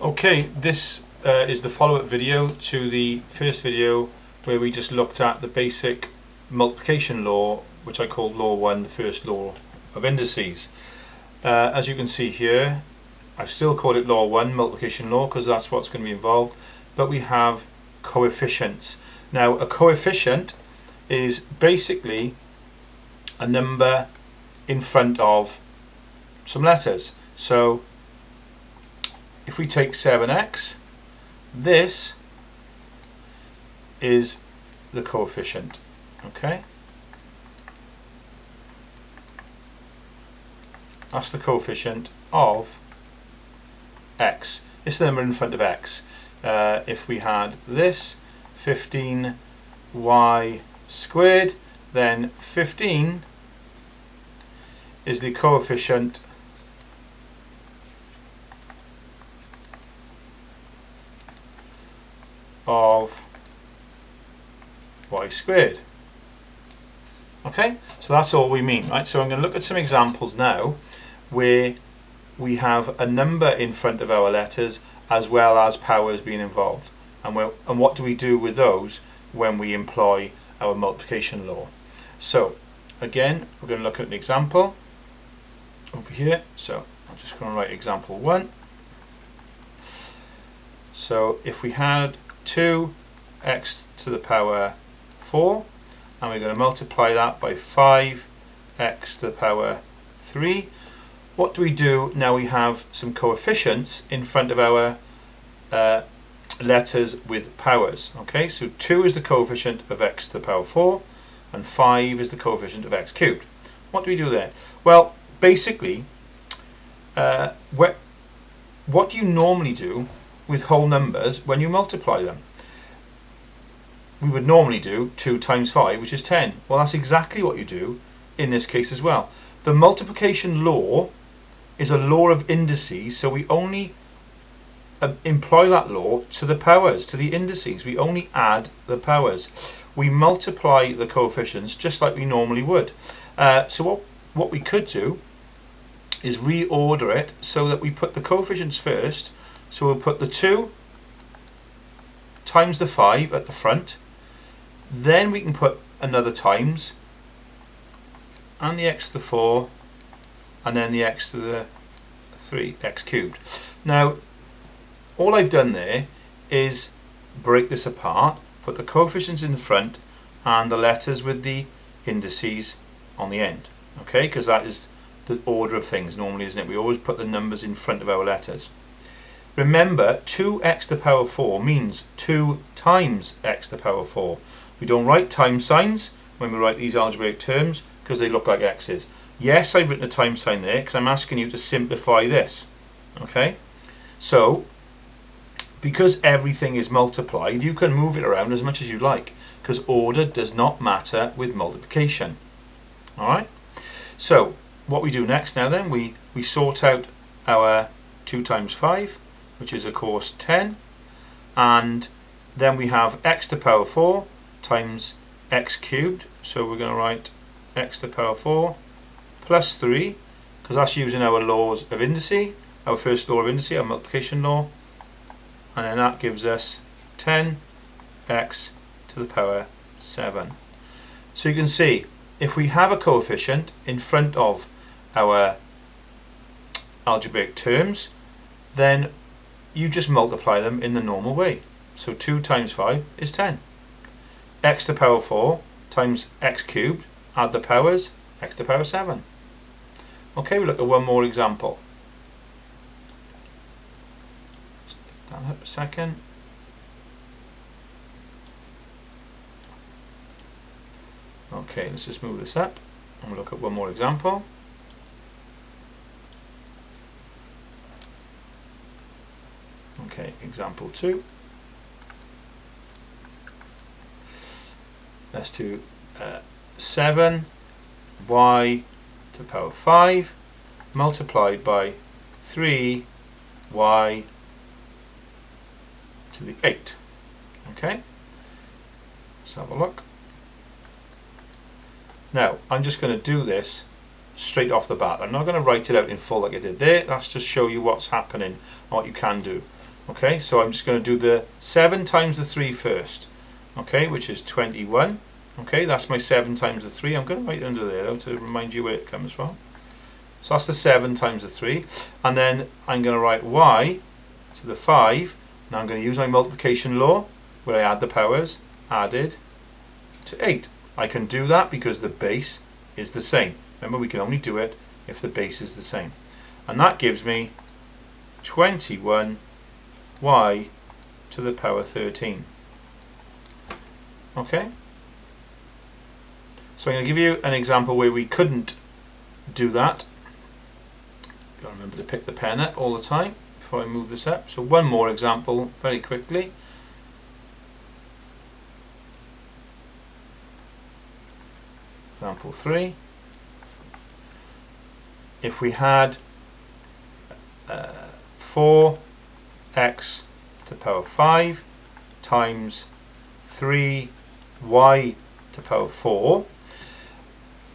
Okay, this is the follow-up video to the first video where we just looked at the basic multiplication law, which I called Law 1, the first law of indices. As you can see here, I've still called it Law 1, multiplication law, because that's what's going to be involved, but we have coefficients. Now, a coefficient is basically a number in front of some letters. So if we take 7x, this is the coefficient, okay? That's the coefficient of x. It's the number in front of x. If we had this, 15y squared, then 15 is the coefficient of y squared. Okay, so that's all we mean, right? So I'm going to look at some examples now where we have a number in front of our letters as well as powers being involved, and what do we do with those when we employ our multiplication law. So again, we're going to look at an example over here. So I'm just going to write example 1. So if we had 2x to the power 4 and we're going to multiply that by 5x to the power 3, what do we do now we have some coefficients in front of our letters with powers? Okay, so 2 is the coefficient of x to the power 4 and 5 is the coefficient of x cubed. What do we do there? Well, basically, what do you normally do with whole numbers when you multiply them? We would normally do 2 times 5, which is 10. Well, that's exactly what you do in this case as well. The multiplication law is a law of indices, so we only employ that law to the powers, to the indices. We only add the powers. We multiply the coefficients just like we normally would. So what we could do is reorder it so that we put the coefficients first. So we'll put the 2 times the 5 at the front, then we can put another times and the x to the 4 and then the x to the 3, x cubed. Now all I've done there is break this apart, put the coefficients in the front and the letters with the indices on the end, okay, because that is the order of things normally, isn't it? We always put the numbers in front of our letters. Remember, 2x to the power 4 means 2 times x to the power 4. We don't write times signs when we write these algebraic terms because they look like x's. Yes, I've written a times sign there because I'm asking you to simplify this. Okay, so because everything is multiplied, you can move it around as much as you like because order does not matter with multiplication. Alright, so what we do next now then, we sort out our 2 times 5, which is of course 10, and then we have x to the power 4 times x cubed, so we're going to write x to the power 4 plus 3, because that's using our laws of indices, our first law of indices, our multiplication law, and then that gives us 10x to the power 7. So you can see, if we have a coefficient in front of our algebraic terms, then you just multiply them in the normal way. So 2 times 5 is 10. X to the power 4 times x cubed, add the powers, x to the power 7. Okay, we'll look at one more example. Stand up a second. Okay, let's just move this up and we'll look at one more example. Okay, example 2. Let's do 7y to the power 5 multiplied by 3y to the 8. Okay, let's have a look. Now I'm just going to do this straight off the bat. I'm not going to write it out in full like I did there. That's just show you what's happening and what you can do. Okay, so I'm just going to do the 7 times the 3 first. Okay, which is 21. Okay, that's my 7 times the 3. I'm going to write it under there though to remind you where it comes from. So that's the 7 times the 3. And then I'm going to write y to the 5. Now I'm going to use my multiplication law where I add the powers, added to 8. I can do that because the base is the same. Remember, we can only do it if the base is the same. And that gives me 21y to the power 13. Okay? So I'm going to give you an example where we couldn't do that. Got to remember to pick the pen up all the time before I move this up. So one more example very quickly. Example 3. If we had 4x to the power 5 times 3y to the power 4,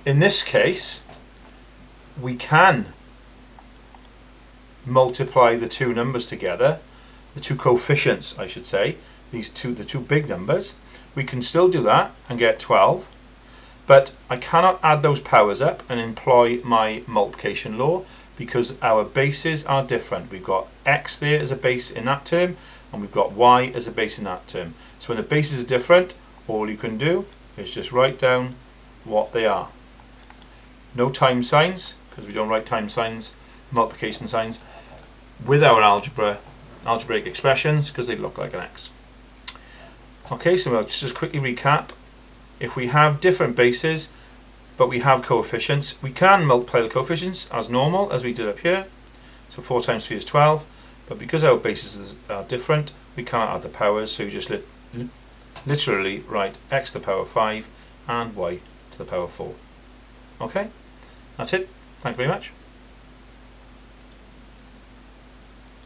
in this case we can multiply the two numbers together, the two coefficients I should say, the two big numbers. We can still do that and get 12, but I cannot add those powers up and employ my multiplication law because our bases are different. We've got x there as a base in that term and we've got y as a base in that term. So when the bases are different, all you can do is just write down what they are. No time signs, because we don't write time signs, multiplication signs, with our algebraic expressions, because they look like an x. Okay, so let's just quickly recap. If we have different bases, but we have coefficients, we can multiply the coefficients as normal, as we did up here. So 4 times 3 is 12, but because our bases are different, we cannot add the powers, so you just literally write x to the power 5 and y to the power 4. Okay, that's it. Thank you very much.